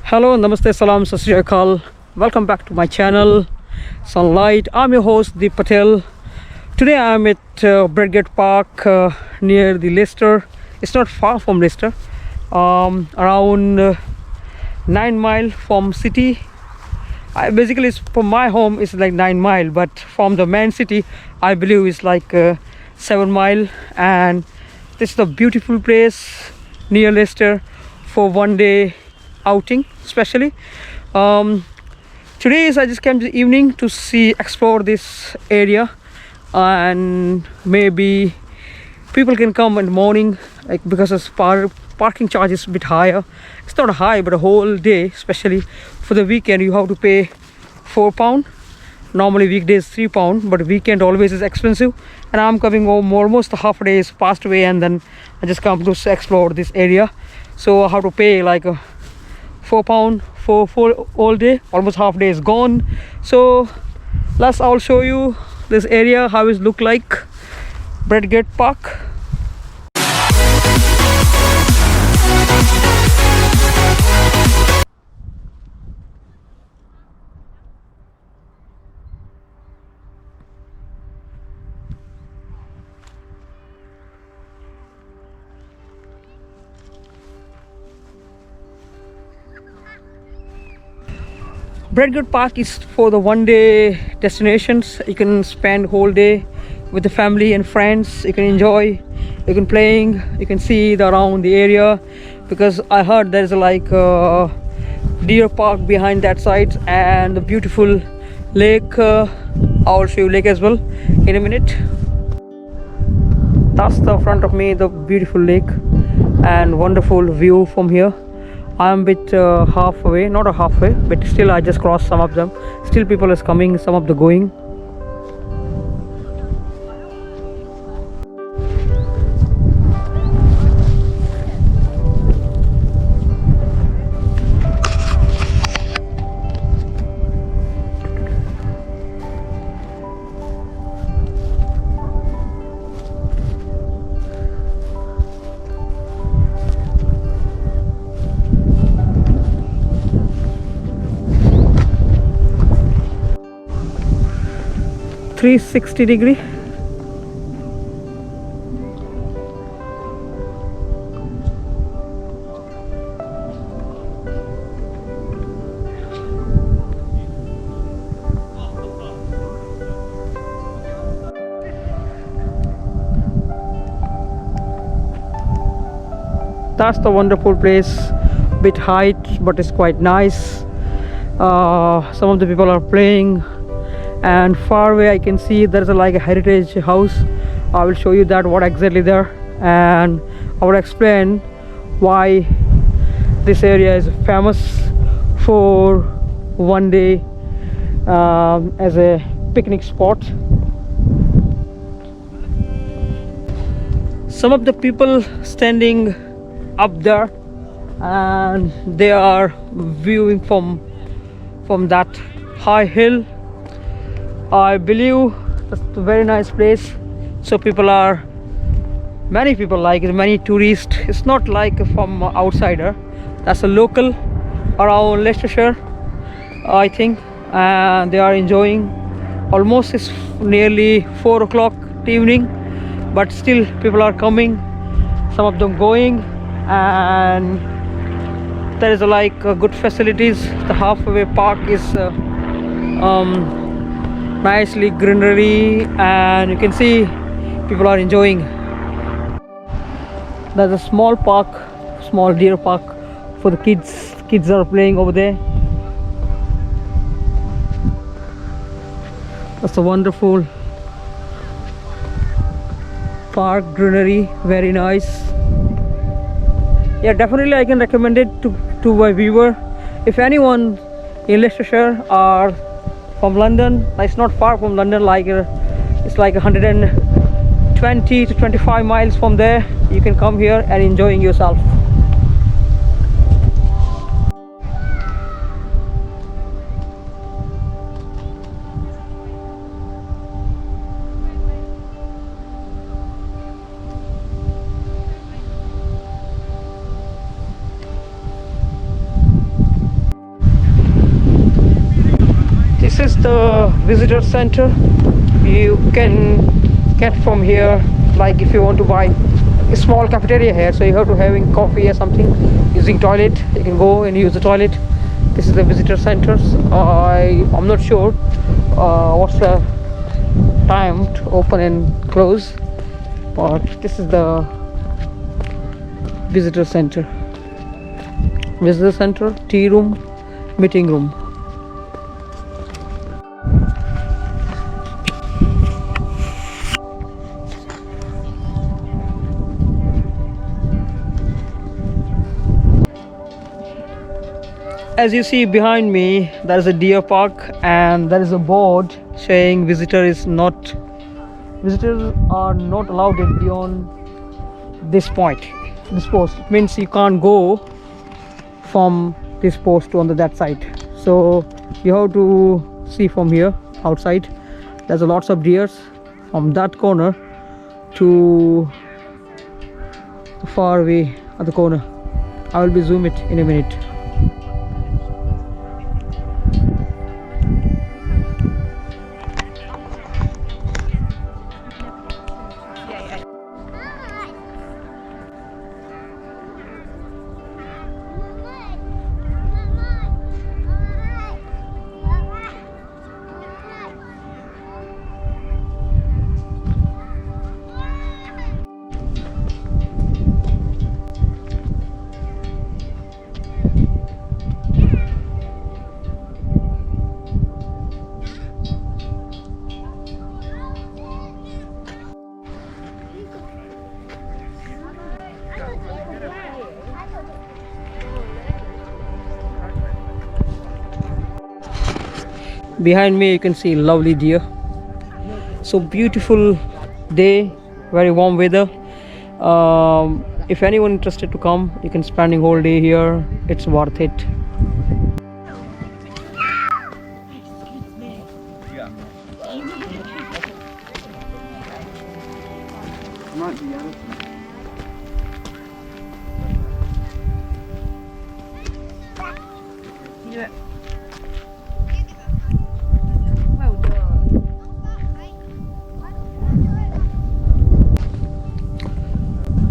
Hello, Namaste, Salam, Sat Shri Akal. Welcome back to my channel, Sunlight. I'm your host, Deep Patel. Today I'm at Bradgate Park near the Leicester. It's not far from Leicester, around 9 mile from city. Basically, from my home it's like 9 mile, but from the main city, I believe it's like 7 mile. And this is a beautiful place near Leicester for one day outing, especially. Today I just came this evening to explore this area, and maybe people can come in the morning, like, because it's parking charge is a bit higher. It's not high, but a whole day, especially for the weekend, you have to pay £4. Normally weekdays £3, but weekend always is expensive. And I'm coming home, almost half a day is passed away, and then I just come to explore this area. So I have to pay like £4 for all day. Almost half day is gone. So I'll show you this area, how it look like. Bradgate Park. Bradgate Park is for the one-day destinations. You can spend whole day with the family and friends. You can enjoy, you can playing, you can see around the area, because I heard there's like a deer park behind that side and the beautiful lake. I'll show you lake as well in a minute. That's the front of me, the beautiful lake and wonderful view from here. I'm a bit halfway, not a halfway, but still I just crossed some of them. Still people is coming, some of the going. .360 That's the wonderful place. Bit height, but it's quite nice. Some of the people are playing, and far away I can see there's like a heritage house. I will show you that what exactly there, and I will explain why this area is famous for one day as a picnic spot. Some of the people standing up there, and they are viewing from that high hill. I believe that's a very nice place. So many people like it, many tourists. It's not like from outsider. That's a local around Leicestershire, I think, and they are enjoying. Almost it's nearly 4 o'clock evening, but still people are coming, some of them going, and there is like good facilities. The halfway park is nicely greenery, and you can see people are enjoying. There's a small park, small deer park for the kids. Kids are playing over there. That's a wonderful park, greenery, very nice. Yeah, definitely I can recommend it to my viewer. If anyone in Leicestershire or from London, it's not far from London, like it's like 120 to 25 miles from there, you can come here and enjoying yourself. visitor center. You can get from here, like if you want to buy a small cafeteria here, so you have to having coffee or something, using toilet, you can go and use the toilet. This is the visitor centers. I'm not sure what's the time to open and close, but this is the visitor center. Visitor center, tea room, meeting room. As you see behind me, there is a deer park, and there is a board saying visitors are not allowed beyond this point, this post. It means you can't go from this post to on that side, so you have to see from here outside. There's a lots of deers from that corner to far away at the corner. I will be zoom it in a minute. Behind me you can see lovely deer. So beautiful day, very warm weather. If anyone interested to come, you can spending whole day here. It's worth it.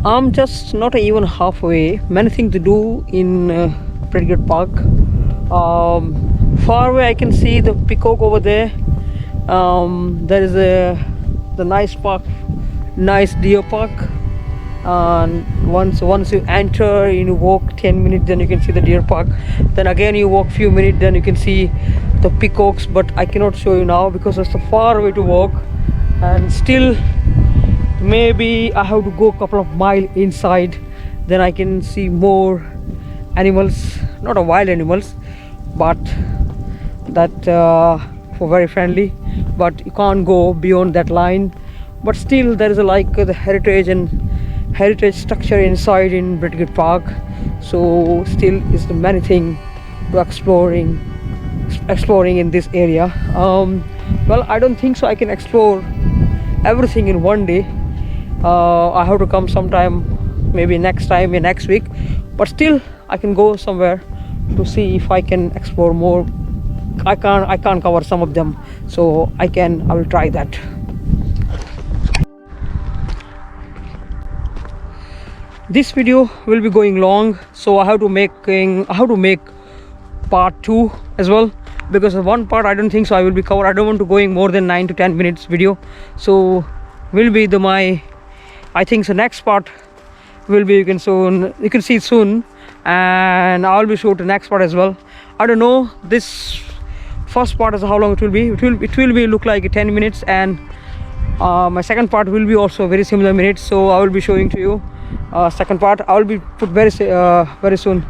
I'm just not even halfway. Many things to do in Bradgate Park. Far away I can see the peacock over there. There is the nice park, nice deer park. And once you enter, you walk 10 minutes, then you can see the deer park. Then again you walk few minutes, then you can see the peacocks. But I cannot show you now because it's a far way to walk, and still maybe I have to go a couple of miles inside, then I can see more animals, not a wild animals, but that for very friendly. But you can't go beyond that line. But still there is the heritage structure inside in Bradgate Park, so still is the many things to exploring in this area. Well, I don't think so I can explore everything in one day. I have to come sometime, maybe next week, but still I can go somewhere to see if I can explore more. I can't cover some of them, so I will try that. This video will be going long, so I have to make part 2 as well, because of one part I don't think so I will be covered. I don't want to going more than 9 to 10 minutes video, so will be I think the next part will be you can see soon, and I'll be sure the next part as well. I don't know this first part is how long it will be. It will be look like 10 minutes, and my second part will be also very similar minutes, so I will be showing to you second part. I will be put very soon.